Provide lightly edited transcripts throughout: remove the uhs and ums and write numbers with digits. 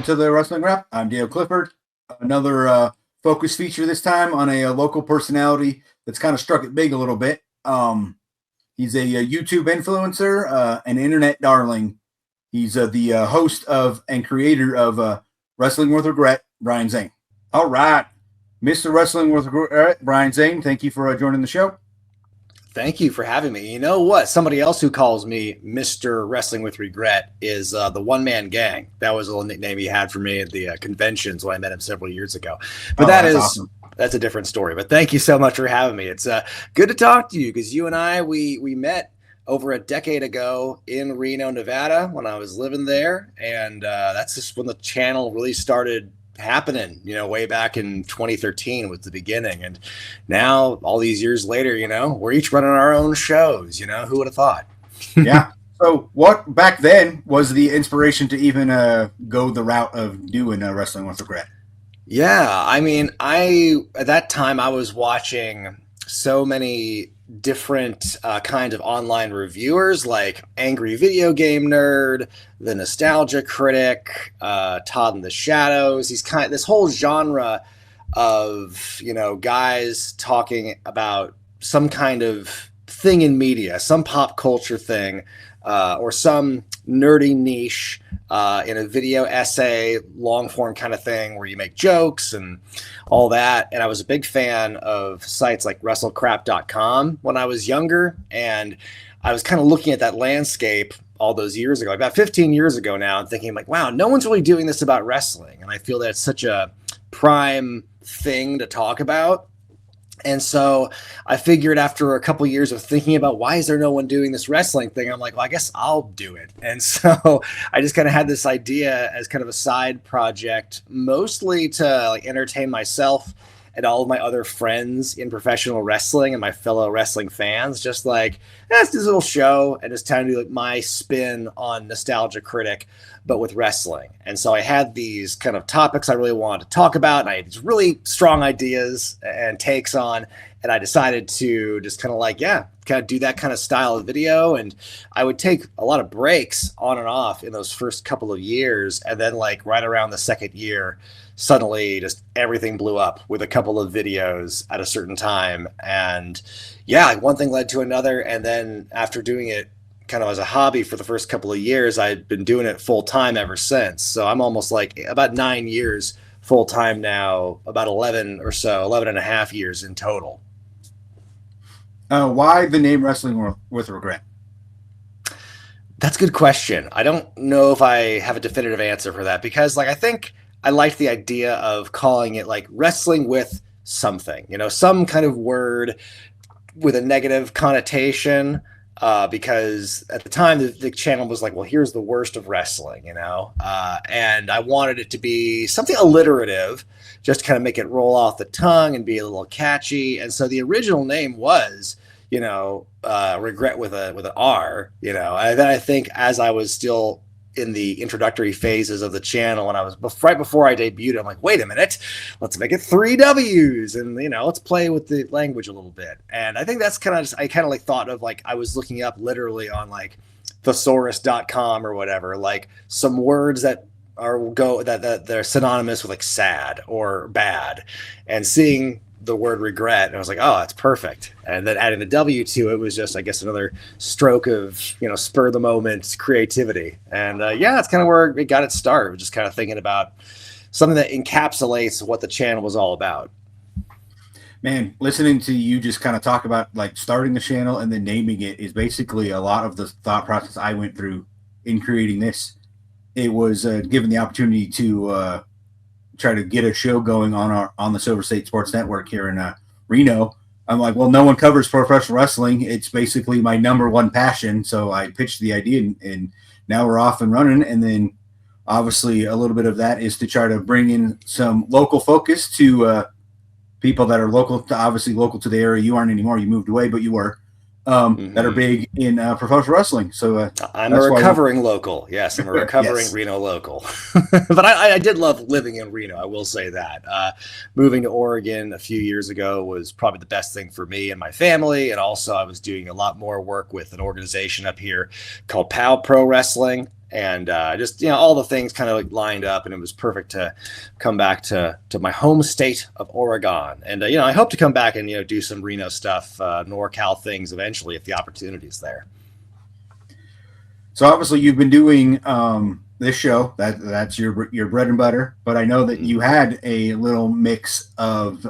to the Wrestling Rep. I'm Dale Clifford. Another focus feature this time on a local personality that's kind of struck it big a little bit. He's a YouTube influencer, an internet darling. He's the host of and creator of Wrestling With Wregret, Brian Zane. All right, Mr. Wrestling With Wregret, Brian Zane, thank you for joining the show. Thank you for having me. You know what? Somebody else who calls me Mr. Wrestling With Regret is the One Man Gang. That was a little nickname he had for me at the conventions when I met him several years ago. But that's awesome. That's a different story. But thank you so much for having me. It's good to talk to you because you and I, we met over a decade ago in Reno, Nevada when I was living there. And that's just when the channel really started happening, way back in 2013 was the beginning. And now all these years later, we're each running our own shows, who would have thought? Yeah. So what back then was the inspiration to even go the route of doing Wrestling With Regret? Yeah. I mean, at that time I was watching so many different kinds of online reviewers like Angry Video Game Nerd, The Nostalgia Critic, Todd in the Shadows. This whole genre of, guys talking about some kind of thing in media, some pop culture thing, or some nerdy niche in a video essay, long form kind of thing where you make jokes and all that. And I was a big fan of sites like WrestleCrap.com when I was younger. And I was kind of looking at that landscape all those years ago, about 15 years ago now, and thinking like, wow, no one's really doing this about wrestling. And I feel that it's such a prime thing to talk about. And so I figured after a couple of years of thinking about why is there no one doing this wrestling thing, I'm like, well, I guess I'll do it. And so I just kind of had this idea as kind of a side project, mostly to like entertain myself and all of my other friends in professional wrestling and my fellow wrestling fans, just like, let's do this little show and just kind of do like my spin on Nostalgia Critic, but with wrestling. And so I had these kind of topics I really wanted to talk about, and I had these really strong ideas and takes on, and I decided to just kind of like, kind of do that kind of style of video. And I would take a lot of breaks on and off in those first couple of years. And then like right around the second year, suddenly just everything blew up with a couple of videos at a certain time. And one thing led to another. And then after doing it kind of as a hobby for the first couple of years, I'd been doing it full time ever since. So I'm almost like about 9 years full time now, about 11 and a half years in total. Why the name Wrestling With Regret? That's a good question. I don't know if I have a definitive answer for that because I think I liked the idea of calling it like wrestling with something, some kind of word with a negative connotation, because at the time the channel was like, well, here's the worst of wrestling, and I wanted it to be something alliterative, just kind of make it roll off the tongue and be a little catchy. And so the original name was, regret with an R, and then I think as I was still in the introductory phases of the channel, and I was right before I debuted, I'm like, wait a minute, let's make it 3 W's and, let's play with the language a little bit. And I think that's I kind of like thought of like, I was looking up literally on like thesaurus.com or whatever, like some words that they're synonymous with like sad or bad, and seeing the word regret, and I was like, oh, that's perfect. And then adding the W to it was just, I guess, another stroke of, spur of the moment creativity. And that's kind of where it got its start. We're just kind of thinking about something that encapsulates what the channel was all about. Man, listening to you just kind of talk about like starting the channel and then naming it is basically a lot of the thought process I went through in creating this. It was given the opportunity to try to get a show going on the Silver State Sports Network here in Reno. I'm like, well, no one covers professional wrestling. It's basically my number one passion. So I pitched the idea, and now we're off and running. And then obviously a little bit of that is to try to bring in some local focus to people that are local to the area. You aren't anymore. You moved away, but you were. That are big in professional wrestling. So I'm a recovering local. Yes, I'm a recovering Reno local. But I did love living in Reno. I will say that. Moving to Oregon a few years ago was probably the best thing for me and my family. And also I was doing a lot more work with an organization up here called POW Pro Wrestling. and just all the things kind of like lined up, and it was perfect to come back to my home state of Oregon. And I hope to come back and do some Reno stuff, NorCal things eventually if the opportunity's there. So obviously you've been doing this show, that's your bread and butter, but I know that you had a little mix of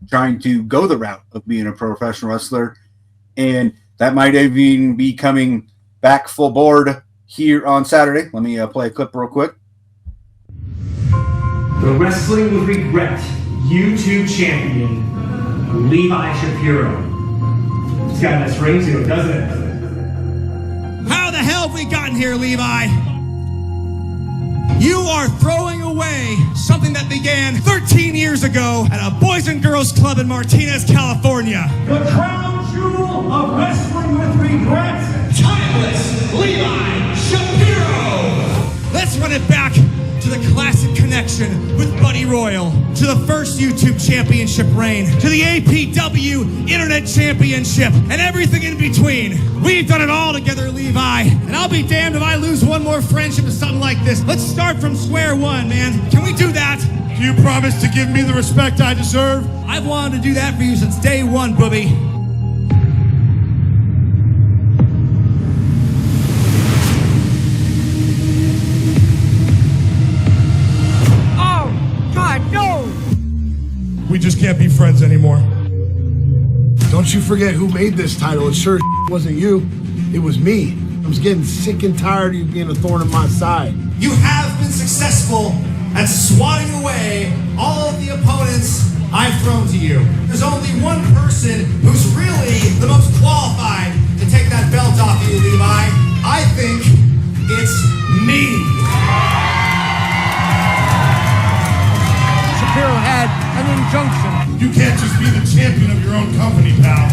trying to go the route of being a professional wrestler, and that might even be coming back full board here on Saturday. Let me play a clip real quick. The Wrestling With Wregret YouTube champion, Levi Shapiro. It's got a nice ring to it, doesn't it? How the hell have we gotten here, Levi? You are throwing away something that began 13 years ago at a Boys and Girls Club in Martinez, California. The crown jewel of Wrestling With Wregret, timeless Levi Shapiro. Let's run it back to the classic connection with Buddy Royal, to the first YouTube championship reign, to the APW Internet Championship, and everything in between. We've done it all together, Levi, and I'll be damned if I lose one more friendship to something like this. Let's start from square one, man. Can we do that? Do you promise to give me the respect I deserve? I've wanted to do that for you since day one, booby. We just can't be friends anymore. Don't you forget who made this title. It sure wasn't you. It was me. I was getting sick and tired of you being a thorn in my side. You have been successful at swatting away all of the opponents I've thrown to you. There's only one person who's really the most qualified to take that belt off you, Levi. I think it's me. Shapiro had an injunction. You can't just be the champion of your own company, pal.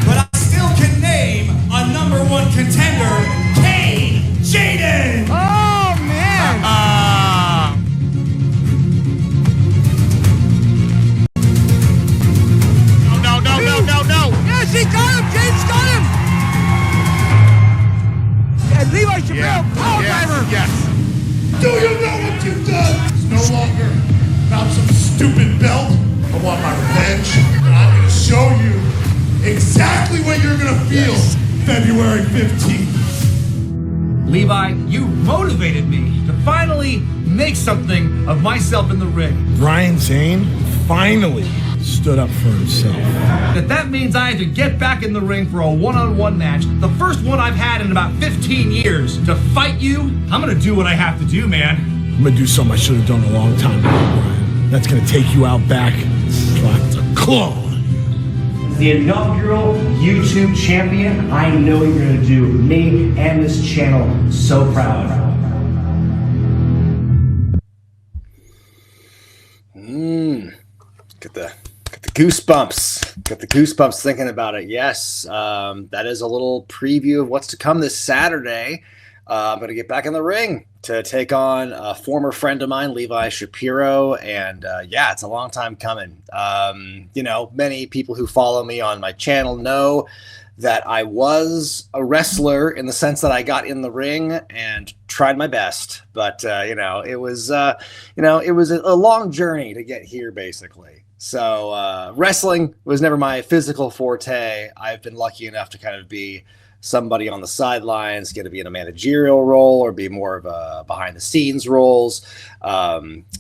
But I still can name a #1 contender, Kane Jaden. Oh, man. No. Yes, he got him. James got him. And Levi Shapiro, power driver. Yes. Do you know what you've done? It's no longer about some stupid belt. I want my revenge, and I'm going to show you exactly what you're going to feel February 15th. Levi, you motivated me to finally make something of myself in the ring. Brian Zane finally stood up for himself. That means I have to get back in the ring for a one-on-one match, the first one I've had in about 15 years. To fight you, I'm going to do what I have to do, man. I'm going to do something I should have done a long time ago, Brian. That's going to take you out back like the claw. The inaugural YouTube champion, I know you're going to do me and this channel so proud. Get the goosebumps. Got the goosebumps thinking about it. Yes, that is a little preview of what's to come this Saturday. I'm going to get back in the ring to take on a former friend of mine, Levi Shapiro. And yeah, it's a long time coming. Many people who follow me on my channel know that I was a wrestler in the sense that I got in the ring and tried my best. But, it was a long journey to get here, basically. So wrestling was never my physical forte. I've been lucky enough to kind of be somebody on the sidelines, get to be in a managerial role or be more of a behind the scenes roles.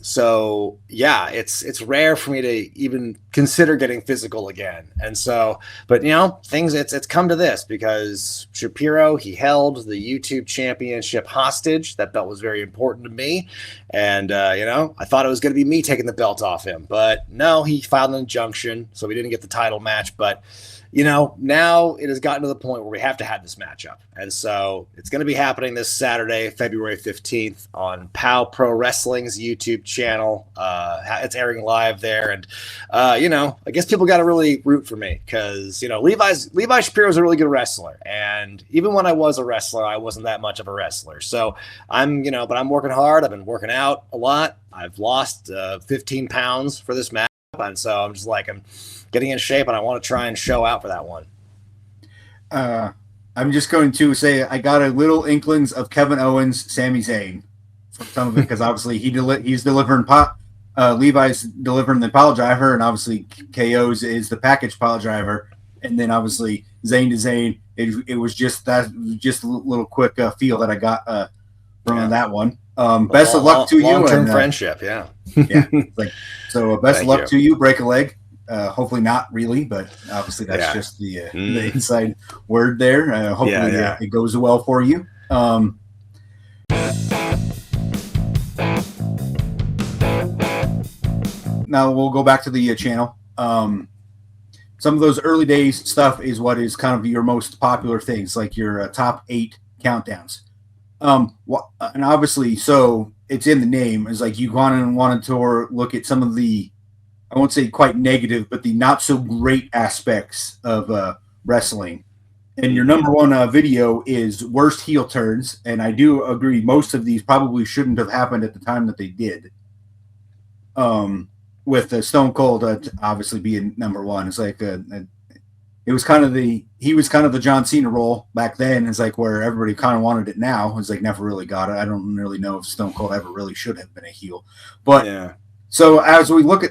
So yeah, it's rare for me to even consider getting physical again. And so, but it's come to this because Shapiro, he held the YouTube championship hostage. That belt was very important to me. And, I thought it was going to be me taking the belt off him, but no, he filed an injunction. So we didn't get the title match, but now it has gotten to the point where we have to have this matchup. And so it's going to be happening this Saturday, February 15th on POW Pro Wrestling's YouTube channel. It's airing live there. And, I guess people got to really root for me because, Levi Shapiro is a really good wrestler. And even when I was a wrestler, I wasn't that much of a wrestler. So but I'm working hard. I've been working out a lot. I've lost 15 pounds for this match. And so I'm getting in shape and I want to try and show out for that one. I'm just going to say I got a little inklings of Kevin Owens, Sami Zayn from some of it because obviously he's delivering Levi's delivering the pile driver, and obviously KO's is the package pile driver, and then obviously Zayn to Zayn. It was just a little quick feel that I got from that one. Best of luck to you. Long-term friendship, yeah. Yeah. Best of luck you. to you. Break a leg. Hopefully not really, but obviously that's just the inside word there. Hopefully it goes well for you. Now we'll go back to the channel. Some of those early days stuff is what is kind of your most popular things, like your top 8 countdowns. And obviously, so it's in the name. It's like you wanted to look at some of the, I won't say quite negative, but the not so great aspects of wrestling. And your number one video is worst heel turns. And I do agree, most of these probably shouldn't have happened at the time that they did. With Stone Cold obviously being number one. It's like he was kind of the John Cena role back then. It's like where everybody kind of wanted it now. It's like never really got it. I don't really know if Stone Cold ever really should have been a heel. But so as we look at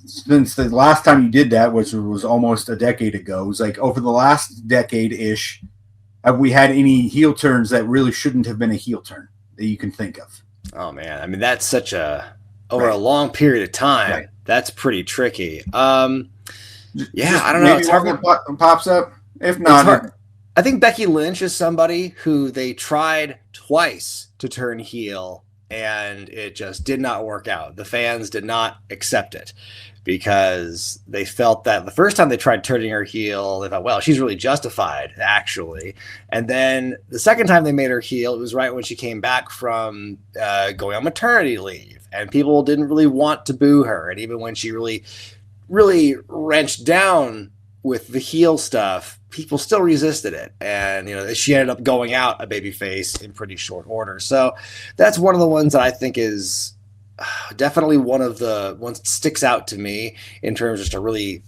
since the last time you did that, which was almost a decade ago, it was like over the last decade-ish, have we had any heel turns that really shouldn't have been a heel turn that you can think of? Oh man, I mean that's such over a long period of time. Right. That's pretty tricky. I don't know. It's hard when pops up. If not, I think Becky Lynch is somebody who they tried twice to turn heel, and it just did not work out. The fans did not accept it because they felt that the first time they tried turning her heel, they thought, well, she's really justified, actually. And then the second time they made her heel, it was right when she came back from going on maternity leave. And people didn't really want to boo her. And even when she really, really wrenched down with the heel stuff, people still resisted it. And, she ended up going out a babyface in pretty short order. So that's one of the ones that I think is definitely one of the ones that sticks out to me in terms of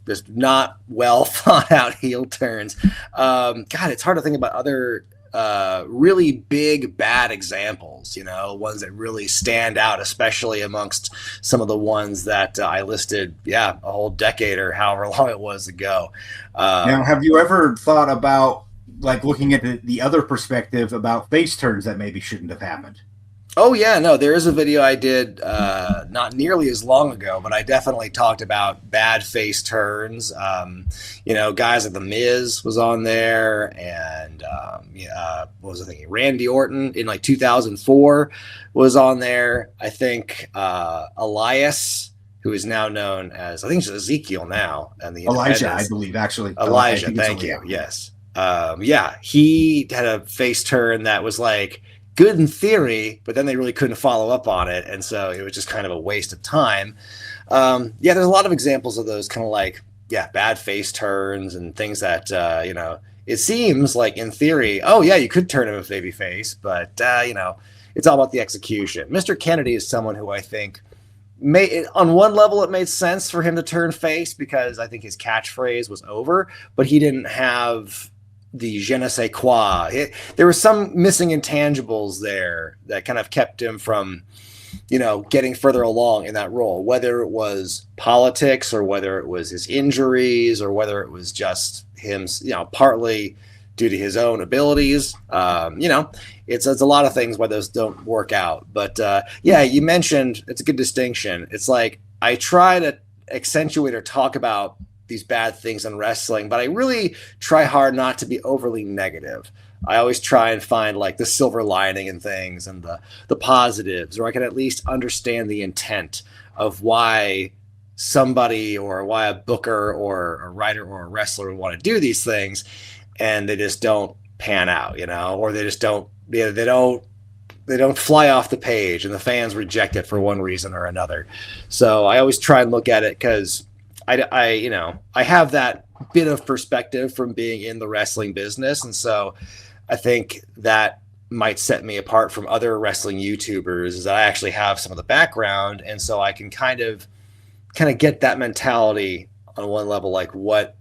just not well thought out heel turns. God, it's hard to think about other really big bad examples, ones that really stand out, especially amongst some of the ones that I listed a whole decade or however long it was ago. Now, have you ever thought about like looking at the other perspective about face turns that maybe shouldn't have happened? Oh yeah, no, there is a video I did not nearly as long ago, but I definitely talked about bad face turns. Guys like The Miz was on there, and what was I thinking? Randy Orton in like 2004 was on there. I think Elias, who is now known as, I think it's Ezekiel now, and the Elijah, I believe, actually. Elijah, thank you. Yes. He had a face turn that was like good in theory, but then they really couldn't follow up on it, and so it was just kind of a waste of time. There's a lot of examples of those kind of like bad face turns and things that it seems like in theory, you could turn him a baby face, but it's all about the execution. Mr. Kennedy is someone who I think on one level it made sense for him to turn face because I think his catchphrase was over, but he didn't have the je ne sais quoi. There were some missing intangibles there that kind of kept him from, getting further along in that role, whether it was politics or whether it was his injuries or whether it was just him, partly due to his own abilities. It's a lot of things why those don't work out. But you mentioned, it's a good distinction. It's like I try to accentuate or talk about these bad things in wrestling, but I really try hard not to be overly negative. I always try and find like the silver lining in things and the positives, or I can at least understand the intent of why somebody or why a booker or a writer or a wrestler would want to do these things, and they just don't pan out, or they just don't, they don't fly off the page and the fans reject it for one reason or another. So I always try and look at it because I have that bit of perspective from being in the wrestling business. And so I think that might set me apart from other wrestling YouTubers is that I actually have some of the background. And so I can kind of get that mentality on one level, like what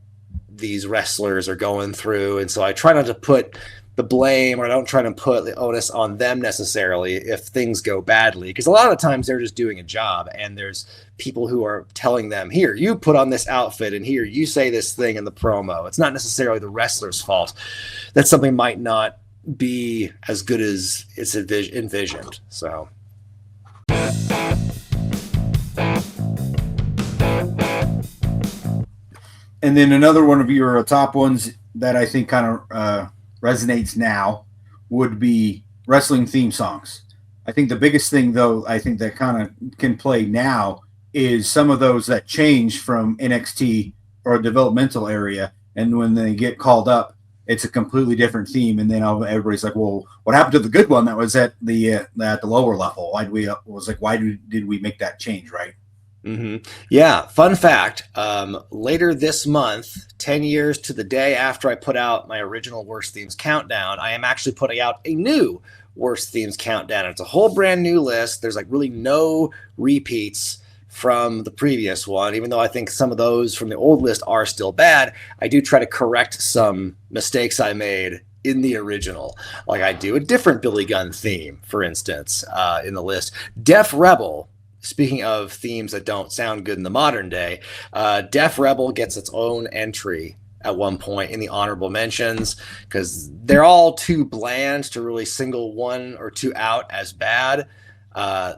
these wrestlers are going through. And so I try not to put the blame, or I don't try to put the onus on them necessarily if things go badly, because a lot of times they're just doing a job, and there's people who are telling them, here, you put on this outfit, and here, you say this thing in the promo. It's not necessarily the wrestler's fault that something might not be as good as it's envisioned. So and then another one of your top ones that I think kind of resonates now would be wrestling theme songs. I think the biggest thing, though, I think that kind of can play now is some of those that change from NXT or a developmental area, and when they get called up, it's a completely different theme, and then everybody's like, "Well, what happened to the good one that was at the lower level? Why did we make that change?" Right? Mm-hmm. Yeah. Fun fact. Later this month, 10 years to the day after I put out my original Worst Themes Countdown, I am actually putting out a new Worst Themes Countdown. It's a whole brand new list. There's like really no repeats from the previous one, even though I think some of those from the old list are still bad. I do try to correct some mistakes I made in the original. Like I do a different Billy Gunn theme, for instance, in the list. Def Rebel. Speaking of themes that don't sound good in the modern day, Def Rebel gets its own entry at one point in the honorable mentions, because they're all too bland to really single one or two out as bad.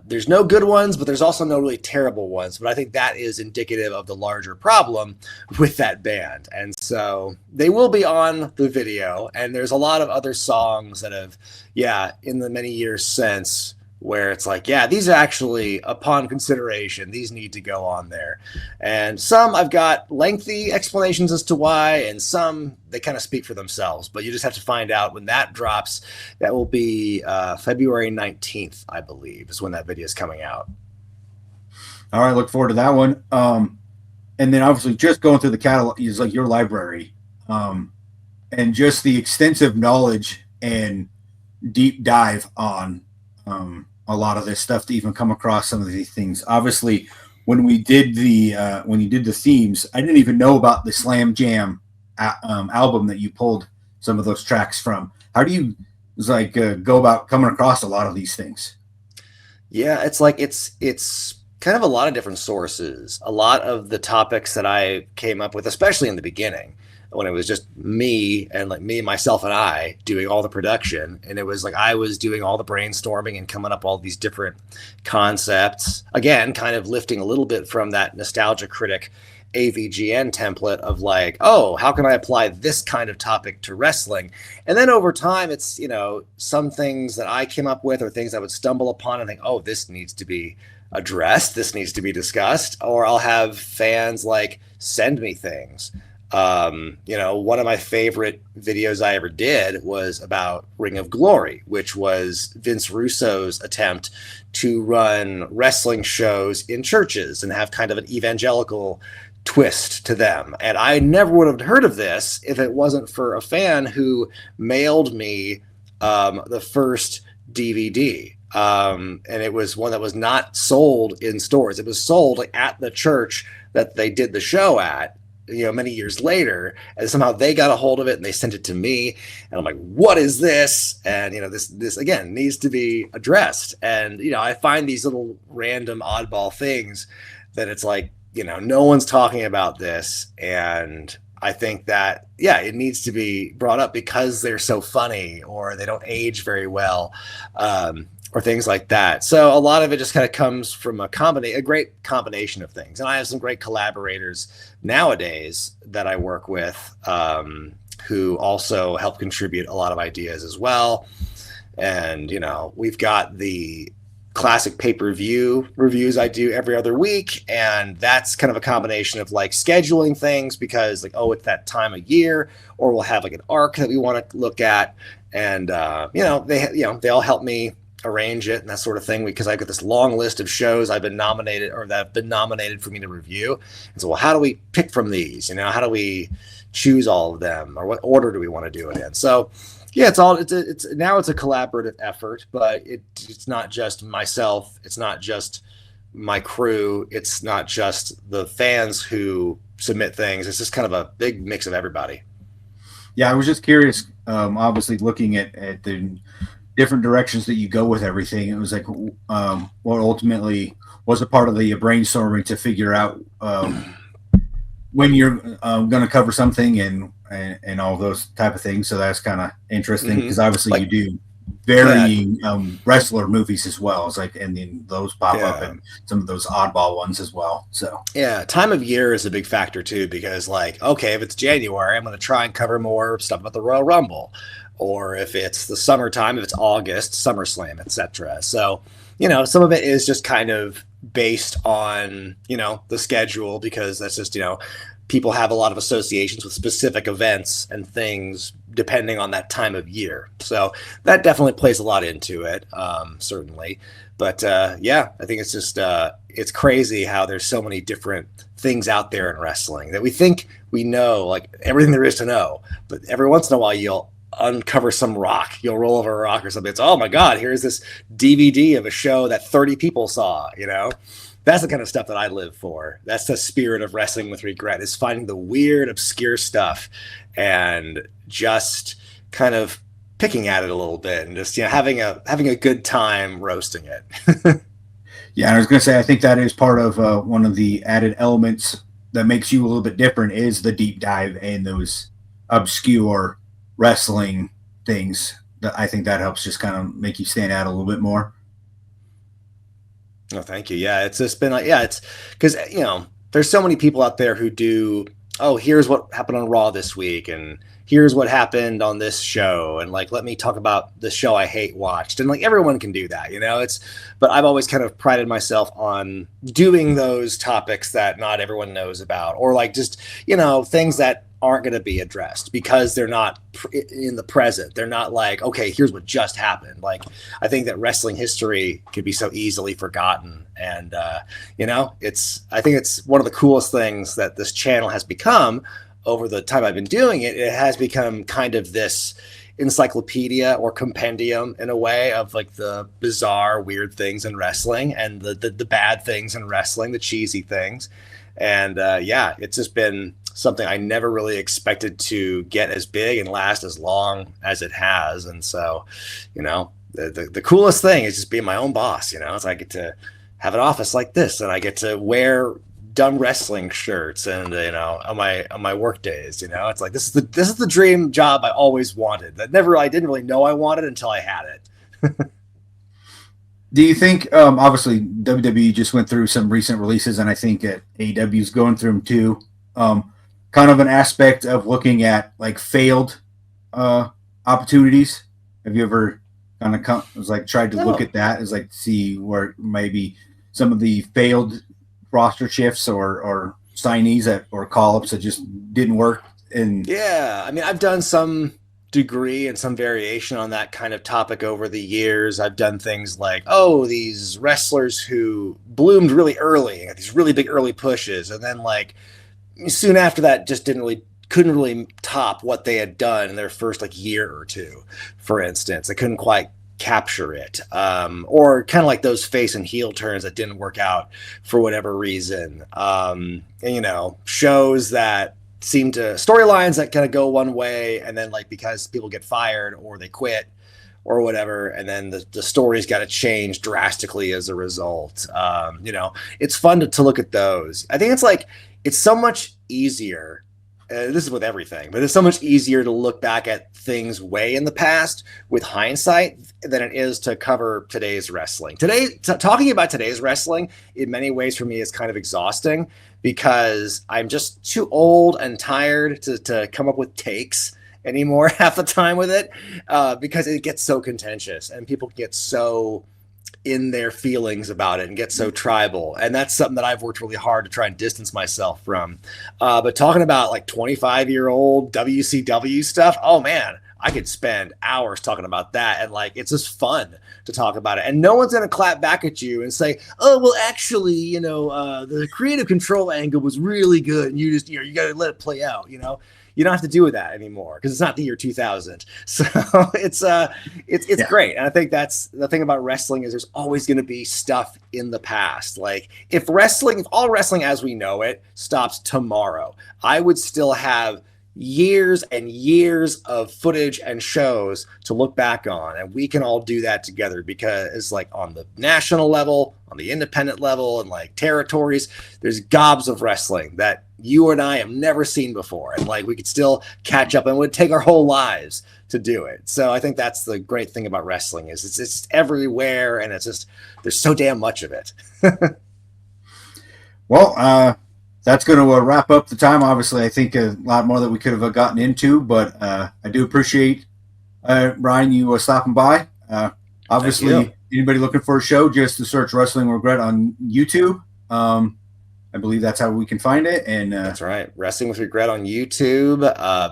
There's no good ones, but there's also no really terrible ones. But I think that is indicative of the larger problem with that band. And so they will be on the video. And there's a lot of other songs that have, in the many years since, where it's like, these actually, upon consideration, these need to go on there. And some I've got lengthy explanations as to why, and some they kind of speak for themselves. But you just have to find out when that drops. That will be February 19th, I believe, is when that video is coming out. All right, look forward to that one. And then obviously just going through the catalog is like your library, and just the extensive knowledge and deep dive on a lot of this stuff to even come across some of these things. Obviously, when you did the themes, I didn't even know about the Slam Jam album that you pulled some of those tracks from. How do you go about coming across a lot of these things? Yeah, it's like it's kind of a lot of different sources. A lot of the topics that I came up with, especially in the beginning, when it was just me, myself, and I doing all the production. And it was like I was doing all the brainstorming and coming up all these different concepts. Again, kind of lifting a little bit from that Nostalgia Critic AVGN template of like, oh, how can I apply this kind of topic to wrestling? And then over time, it's, some things that I came up with or things I would stumble upon and think, oh, this needs to be addressed. This needs to be discussed. Or I'll have fans like send me things. One of my favorite videos I ever did was about Ring of Glory, which was Vince Russo's attempt to run wrestling shows in churches and have kind of an evangelical twist to them. And I never would have heard of this if it wasn't for a fan who mailed me the first DVD. And it was one that was not sold in stores. It was sold at the church that they did the show at, many years later, and somehow they got a hold of it and they sent it to me, and I'm like, what is this? And this again needs to be addressed. And I find these little random oddball things that it's like, no one's talking about this, and I think that it needs to be brought up because they're so funny or they don't age very well, or things like that. So a lot of it just kind of comes from a great combination of things. And I have some great collaborators nowadays that I work with, who also help contribute a lot of ideas as well. And, we've got the classic pay-per-view reviews I do every other week. And that's kind of a combination of like scheduling things because like, oh, it's that time of year, or we'll have like an arc that we want to look at. And, they all help me arrange it and that sort of thing, because I've got this long list of shows I've been nominated or that have been nominated for me to review. And so, well, how do we pick from these? How do we choose all of them, or what order do we want to do it in? So, it's now it's a collaborative effort, but it's not just myself. It's not just my crew. It's not just the fans who submit things. It's just kind of a big mix of everybody. Yeah, I was just curious. Obviously, looking at the different directions that you go with everything, it was like, what ultimately was a part of the brainstorming to figure out when you're going to cover something and all those type of things. So that's kind of interesting because obviously you do varying wrestler movies as well. It's like, and then those pop up and some of those oddball ones as well. So yeah, time of year is a big factor too, because like, okay, if it's January, I'm going to try and cover more stuff about the Royal Rumble, or if it's the summertime, if it's August, SummerSlam, etc. So, you know, some of it is just kind of based on, you know, the schedule, because that's just, you know, people have a lot of associations with specific events and things depending on that time of year. So that definitely plays a lot into it, certainly. But yeah, I think it's just, it's crazy how there's so many different things out there in wrestling that we think we know, like everything there is to know. But every once in a while, you'll uncover some rock. You'll roll over a rock or something. It's, oh my God, here's this DVD of a show that 30 people saw, you know? That's the kind of stuff that I live for. That's the spirit of Wrestling with Regret, is finding the weird, obscure stuff and just kind of picking at it a little bit and just, you know, having a good time roasting it. yeah, I was going to say, I think that is part of one of the added elements that makes you a little bit different is the deep dive and those obscure wrestling things. That I think that helps just kind of make you stand out a little bit more. Oh, thank you. Yeah, it's just been like, yeah, it's because, you know, there's so many people out there who do, oh, here's what happened on Raw this week, and here's what happened on this show, and like, let me talk about the show I hate watched, and like everyone can do that, you know. But I've always kind of prided myself on doing those topics that not everyone knows about, or like just, you know, things that aren't going to be addressed because they're not in the present. They're not like, okay, here's what just happened. Like, I think that wrestling history could be so easily forgotten. And, you know, I think it's one of the coolest things that this channel has become over the time I've been doing it. It has become kind of this encyclopedia or compendium in a way of like the bizarre, weird things in wrestling and the bad things in wrestling, the cheesy things. And yeah, it's just been something I never really expected to get as big and last as long as it has. And so, you know, the coolest thing is just being my own boss, you know. It's I get to have an office like this, and I get to wear dumb wrestling shirts, and you know, on my work days, you know, it's like this is the dream job I always wanted. I didn't really know I wanted until I had it. Do you think, obviously WWE just went through some recent releases, and I think AEW is going through them too. Kind of an aspect of looking at like failed opportunities. Have you ever kind of tried to look at that as like see where maybe some of the failed roster shifts or signees or call-ups that just didn't work? And yeah, I mean, I've done some degree and some variation on that kind of topic over the years. I've done things like, oh, these wrestlers who bloomed really early, got these really big early pushes, and then like soon after that just couldn't really top what they had done in their first like year or two, for instance. They couldn't quite capture it, or kind of like those face and heel turns that didn't work out for whatever reason. And, you know, shows that seem to storylines that kind of go one way, and then like because people get fired or they quit or whatever, and then the story's got to change drastically as a result. You know, it's fun to look at those. I think it's so much easier. This is with everything, but it's so much easier to look back at things way in the past with hindsight than it is to cover today's wrestling. Talking about today's wrestling in many ways for me is kind of exhausting, because I'm just too old and tired to come up with takes anymore half the time with it, because it gets so contentious and people get so in their feelings about it and get so tribal. And that's something that I've worked really hard to try and distance myself from. But talking about like 25-year-old WCW stuff, oh man, I could spend hours talking about that. And like, it's just fun to talk about it. And no one's going to clap back at you and say, oh, well, actually, you know, the creative control angle was really good. And you just, you know, you got to let it play out. You know, you don't have to do that anymore because it's not the year 2000. So it's great. And I think that's the thing about wrestling is there's always going to be stuff in the past. Like if all wrestling as we know it stops tomorrow, I would still have years and years of footage and shows to look back on, and we can all do that together because it's like on the national level, on the independent level, and like territories, there's gobs of wrestling that you and I have never seen before, and like we could still catch up, and it would take our whole lives to do it. So I think that's the great thing about wrestling is it's everywhere, and it's just there's so damn much of it. Well, that's going to wrap up the time. Obviously, I think a lot more that we could have gotten into, but I do appreciate, Brian, you stopping by. Obviously, anybody looking for a show, just to search Wrestling with Wregret on YouTube. I believe that's how we can find it. And that's right. Wrestling with Wregret on YouTube.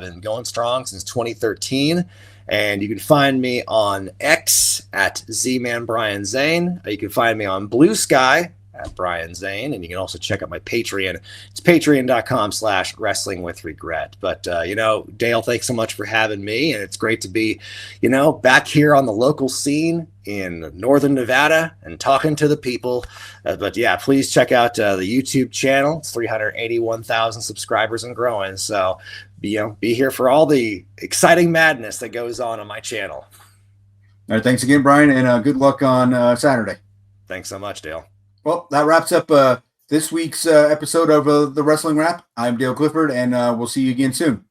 Been going strong since 2013. And you can find me on X at Z-Man Brian Zane. You can find me on Blue Sky at Brian Zane, and you can also check out my Patreon. It's patreon.com/wrestlingwithregret. But Dale, thanks so much for having me, and it's great to be back here on the local scene in northern Nevada and talking to the people. But yeah, please check out the YouTube channel. It's 381,000 subscribers and growing, so be here for all the exciting madness that goes on my channel. All right, thanks again, Brian, and good luck on Saturday. Thanks so much, Dale. Well, that wraps up this week's episode of the Wrestling Wrap. I'm Dale Clifford, and we'll see you again soon.